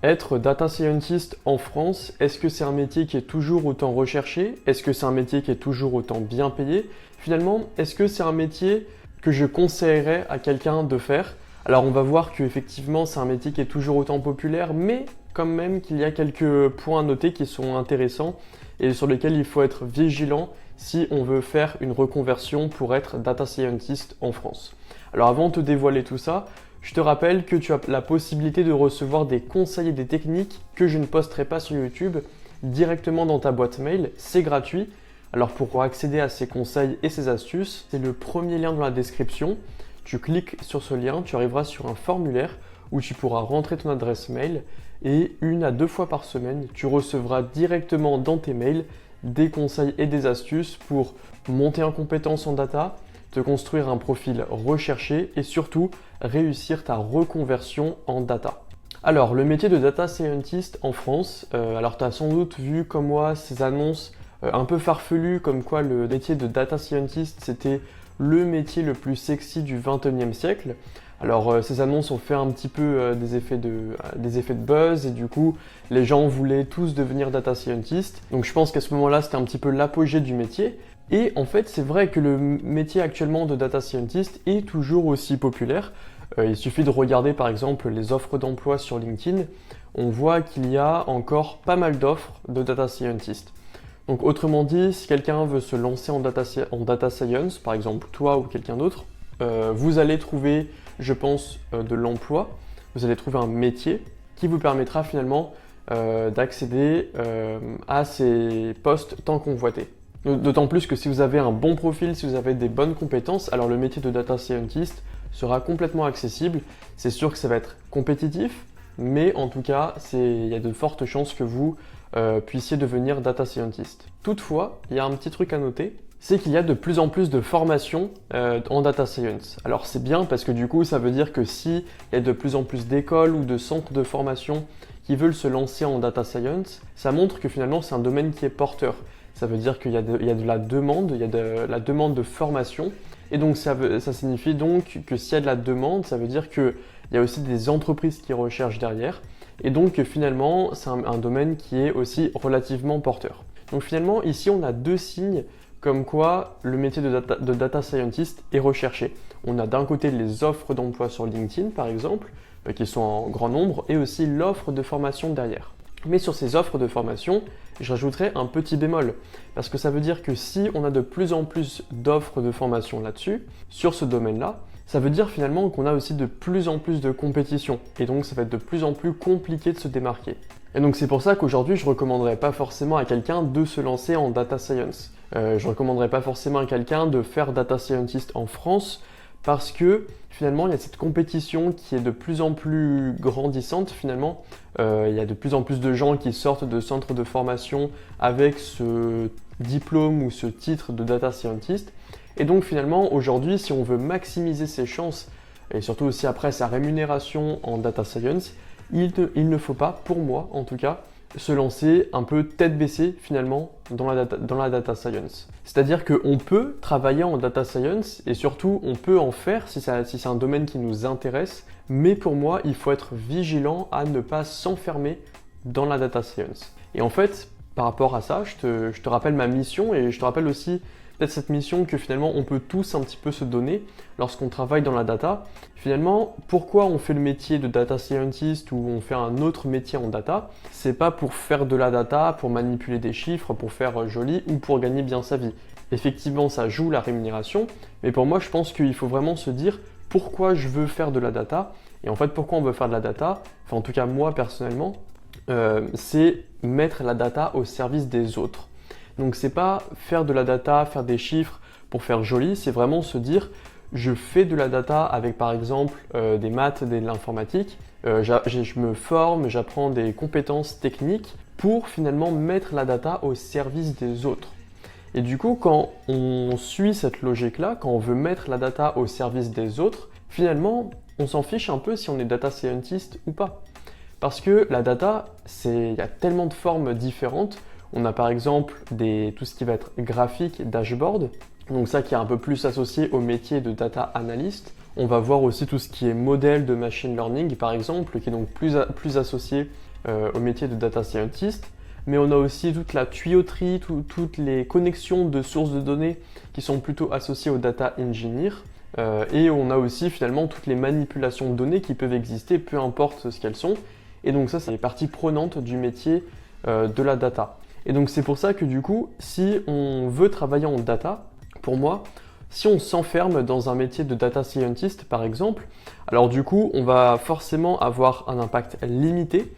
Être data scientist en France, est-ce que c'est un métier qui est toujours autant recherché? Est-ce que c'est un métier qui est toujours autant bien payé? Finalement, est-ce que c'est un métier que je conseillerais à quelqu'un de faire? Alors on va voir qu'effectivement c'est un métier qui est toujours autant populaire, mais quand même qu'il y a quelques points à noter qui sont intéressants et sur lesquels il faut être vigilant si on veut faire une reconversion pour être data scientist en France. Alors avant de te dévoiler tout ça, je te rappelle que tu as la possibilité de recevoir des conseils et des techniques que je ne posterai pas sur YouTube directement dans ta boîte mail. C'est gratuit. Alors pour accéder à ces conseils et ces astuces, c'est le premier lien dans la description. Tu cliques sur ce lien, tu arriveras sur un formulaire où tu pourras rentrer ton adresse mail et 1 à 2 fois par semaine, tu recevras directement dans tes mails des conseils et des astuces pour monter en compétence en data, te construire un profil recherché et surtout réussir ta reconversion en data. Alors, le métier de data scientist en France, alors tu as sans doute vu comme moi ces annonces un peu farfelues comme quoi le métier de data scientist c'était le métier le plus sexy du 21e siècle. Alors ces annonces ont fait un petit peu des effets de buzz et du coup les gens voulaient tous devenir data scientist. Donc je pense qu'à ce moment-là c'était un petit peu l'apogée du métier. Et en fait c'est vrai que le métier actuellement de data scientist est toujours aussi populaire. Il suffit de regarder par exemple les offres d'emploi sur LinkedIn. On voit qu'il y a encore pas mal d'offres de data scientist. Donc autrement dit, si quelqu'un veut se lancer en data science, par exemple toi ou quelqu'un d'autre, vous allez trouver, je pense, de l'emploi, vous allez trouver un métier qui vous permettra finalement d'accéder à ces postes tant convoités. D'autant plus que si vous avez un bon profil, si vous avez des bonnes compétences, alors le métier de data scientist sera complètement accessible. C'est sûr que ça va être compétitif, mais en tout cas, il y a de fortes chances que vous puissiez devenir data scientist. Toutefois, il y a un petit truc à noter, c'est qu'il y a de plus en plus de formations en data science. Alors c'est bien parce que du coup, ça veut dire que s'il y a de plus en plus d'écoles ou de centres de formation qui veulent se lancer en data science, ça montre que finalement c'est un domaine qui est porteur. Ça veut dire qu'il y a de la demande, il y a de la demande de formation. Et donc ça signifie donc que s'il y a de la demande, ça veut dire qu'il y a aussi des entreprises qui recherchent derrière. Et donc finalement, c'est un domaine qui est aussi relativement porteur. Donc finalement, ici, on a deux signes comme quoi le métier de data scientist est recherché. On a d'un côté les offres d'emploi sur LinkedIn, par exemple, qui sont en grand nombre, et aussi l'offre de formation derrière. Mais sur ces offres de formation, je rajouterai un petit bémol, parce que ça veut dire que si on a de plus en plus d'offres de formation là-dessus, sur ce domaine-là, ça veut dire finalement qu'on a aussi de plus en plus de compétition, et donc ça va être de plus en plus compliqué de se démarquer. Et donc c'est pour ça qu'aujourd'hui je ne recommanderais pas forcément à quelqu'un de se lancer en data science. Je ne recommanderais pas forcément à quelqu'un de faire data scientist en France, parce que finalement il y a cette compétition qui est de plus en plus grandissante finalement. Il y a de plus en plus de gens qui sortent de centres de formation avec ce diplôme ou ce titre de data scientist. Et donc finalement aujourd'hui si on veut maximiser ses chances et surtout aussi après sa rémunération en data science, il ne faut pas, pour moi en tout cas, se lancer un peu tête baissée finalement dans la data science. C'est-à-dire qu'on peut travailler en data science et surtout on peut en faire si c'est un domaine qui nous intéresse, mais pour moi il faut être vigilant à ne pas s'enfermer dans la data science. Et en fait, par rapport à ça, je te rappelle ma mission et je te rappelle aussi peut-être cette mission que finalement on peut tous un petit peu se donner lorsqu'on travaille dans la data. Finalement, pourquoi on fait le métier de data scientist ou on fait un autre métier en data? C'est pas pour faire de la data, pour manipuler des chiffres, pour faire joli ou pour gagner bien sa vie. Effectivement, ça joue la rémunération, mais pour moi, je pense qu'il faut vraiment se dire pourquoi je veux faire de la data. Et en fait, pourquoi on veut faire de la data? Enfin, en tout cas, moi personnellement, c'est mettre la data au service des autres. Donc c'est pas faire de la data, faire des chiffres pour faire joli, c'est vraiment se dire je fais de la data avec par exemple des maths, de l'informatique, je me forme, j'apprends des compétences techniques pour finalement mettre la data au service des autres. Et du coup quand on suit cette logique-là, quand on veut mettre la data au service des autres, finalement on s'en fiche un peu si on est data scientist ou pas. Parce que la data, il y a tellement de formes différentes. On a par exemple tout ce qui va être graphique, dashboard, donc ça qui est un peu plus associé au métier de data analyst. On va voir aussi tout ce qui est modèle de machine learning par exemple, qui est donc plus associé au métier de data scientist, mais on a aussi toute la tuyauterie, toutes les connexions de sources de données qui sont plutôt associées au data engineer. Et on a aussi finalement toutes les manipulations de données qui peuvent exister, peu importe ce qu'elles sont. Et donc ça, c'est les parties prenantes du métier de la data. Et donc c'est pour ça que du coup, si on veut travailler en data, pour moi, si on s'enferme dans un métier de data scientist par exemple, alors du coup, on va forcément avoir un impact limité.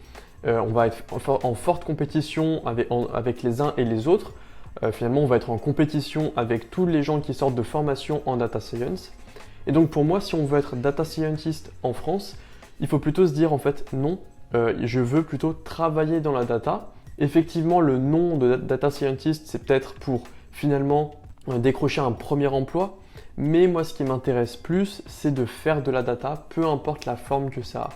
On va être en forte compétition avec les uns et les autres. Finalement, on va être en compétition avec tous les gens qui sortent de formation en data science. Et donc pour moi, si on veut être data scientist en France, il faut plutôt se dire en fait non, je veux plutôt travailler dans la data. Effectivement, le nom de data scientist, c'est peut-être pour finalement décrocher un premier emploi. Mais moi, ce qui m'intéresse plus, c'est de faire de la data, peu importe la forme que ça a.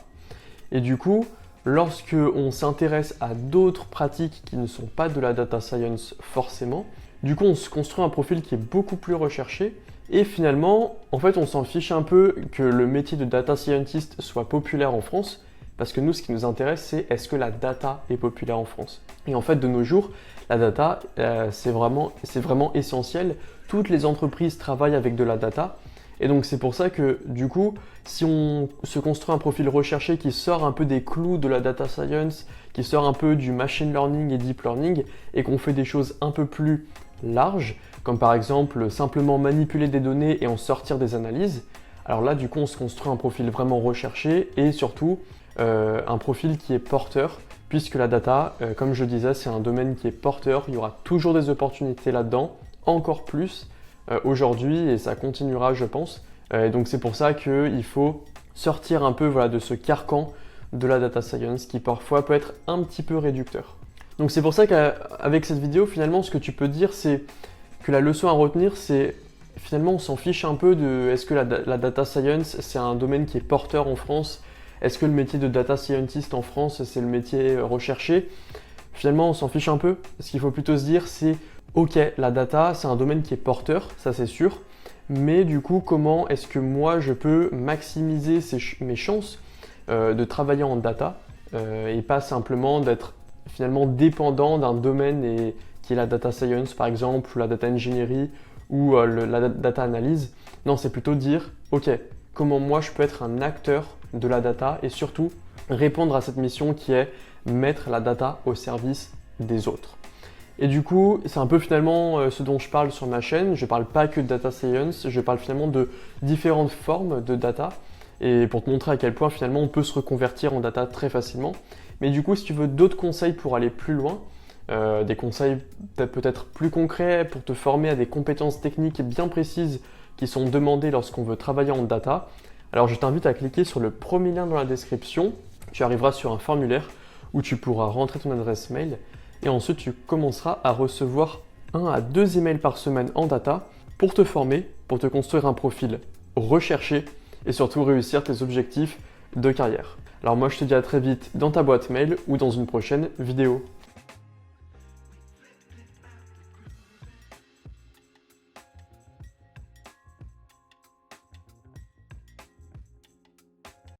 Et du coup, lorsque on s'intéresse à d'autres pratiques qui ne sont pas de la data science forcément, du coup, on se construit un profil qui est beaucoup plus recherché. Et finalement, en fait, on s'en fiche un peu que le métier de data scientist soit populaire en France, parce que nous, ce qui nous intéresse, c'est est-ce que la data est populaire en France. Et en fait, de nos jours, la data, c'est vraiment essentiel. Toutes les entreprises travaillent avec de la data. Et donc, c'est pour ça que, du coup, si on se construit un profil recherché qui sort un peu des clous de la data science, qui sort un peu du machine learning et deep learning, et qu'on fait des choses un peu plus larges, comme par exemple simplement manipuler des données et en sortir des analyses, alors là, du coup, on se construit un profil vraiment recherché et surtout un profil qui est porteur, puisque la data, comme je disais, c'est un domaine qui est porteur. Il y aura toujours des opportunités là-dedans, encore plus aujourd'hui, et ça continuera, je pense. Et donc, c'est pour ça qu'il faut sortir un peu de ce carcan de la data science qui parfois peut être un petit peu réducteur. Donc, c'est pour ça qu'avec cette vidéo, finalement, ce que tu peux dire, c'est que la leçon à retenir, c'est finalement, on s'en fiche un peu de est-ce que la data science, c'est un domaine qui est porteur en France? Est-ce que le métier de data scientist en France, c'est le métier recherché? Finalement, on s'en fiche un peu. Ce qu'il faut plutôt se dire, c'est ok, la data, c'est un domaine qui est porteur, ça c'est sûr. Mais du coup, comment est-ce que moi, je peux maximiser mes chances de travailler en data et pas simplement d'être finalement dépendant d'un domaine qui est la data science par exemple, ou la data engineering, ou la data analyse. Non, c'est plutôt dire, ok, comment moi je peux être un acteur de la data et surtout répondre à cette mission qui est mettre la data au service des autres. Et du coup, c'est un peu finalement ce dont je parle sur ma chaîne. Je ne parle pas que de data science, je parle finalement de différentes formes de data et pour te montrer à quel point finalement on peut se reconvertir en data très facilement. Mais du coup, si tu veux d'autres conseils pour aller plus loin, des conseils peut-être plus concrets pour te former à des compétences techniques bien précises qui sont demandées lorsqu'on veut travailler en data, alors je t'invite à cliquer sur le premier lien dans la description. Tu arriveras sur un formulaire où tu pourras rentrer ton adresse mail et ensuite tu commenceras à recevoir 1 à 2 emails par semaine en data pour te former, pour te construire un profil recherché et surtout réussir tes objectifs de carrière. Alors moi je te dis à très vite dans ta boîte mail ou dans une prochaine vidéo.